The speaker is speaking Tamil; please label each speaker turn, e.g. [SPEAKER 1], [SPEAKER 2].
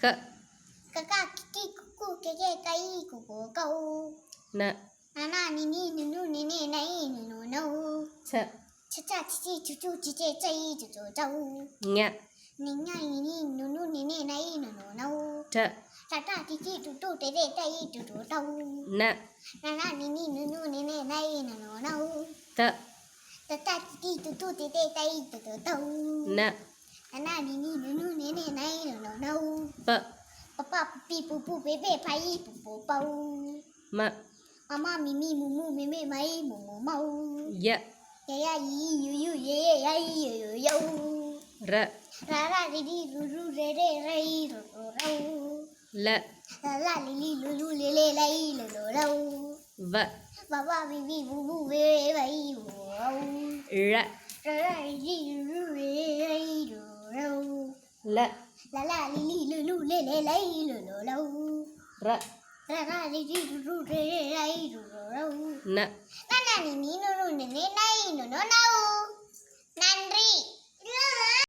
[SPEAKER 1] க
[SPEAKER 2] கக்கா கிக்கி குக்கு கெகே கை குக்கு கௌ
[SPEAKER 1] ந
[SPEAKER 2] நானா நினி நுனு நினே நை நுனு நௌ
[SPEAKER 1] ச
[SPEAKER 2] சச்சா சிச்சி சுச்சு சிச்சே சை சுச்சு சௌ
[SPEAKER 1] ஞ
[SPEAKER 2] நிஞா நினி நுனு நினே நை நுனு நௌ
[SPEAKER 1] ட
[SPEAKER 2] டட்டா டிச்சி டுட்டு டெரே டை டுட்டு டௌ
[SPEAKER 1] ந
[SPEAKER 2] நானா நினி நுனு நினே நை நுனு நௌ
[SPEAKER 1] த
[SPEAKER 2] டட்டா டிச்சி டுட்டு டெரே டை டுட்டு டௌ
[SPEAKER 1] ந
[SPEAKER 2] நானா நினி நுனு நினே நை நுனு நௌ
[SPEAKER 1] ப
[SPEAKER 2] பப்பா புப்பி புப்பு பெபே பை புப்பு பௌ
[SPEAKER 1] ம
[SPEAKER 2] மாமா மிமி முமு மிமே மை முமு மௌ
[SPEAKER 1] ய
[SPEAKER 2] யா ஈ யு யு ஏ ஐ யு யு யௌ
[SPEAKER 1] ர
[SPEAKER 2] ராரா ரிடி ருரு ரெரே ரை ருரு ரௌ
[SPEAKER 1] ல
[SPEAKER 2] லா லிலி லுலு லிலே லை லுலு லௌ
[SPEAKER 1] வ
[SPEAKER 2] வவா விவி வுவு வே வை வுவௌ
[SPEAKER 1] ழ
[SPEAKER 2] ராரா ரிடி ருரு ரெரே ரை ருரு ரௌ
[SPEAKER 1] ல
[SPEAKER 2] லா லிலி லுலு லிலே லை லுலு லௌ
[SPEAKER 1] ர
[SPEAKER 2] ராரா ரிடி ருரு ரெரே ரை ருரு ரௌ
[SPEAKER 1] ந
[SPEAKER 2] நானா நினி நுனு நினே நை நுனு நௌ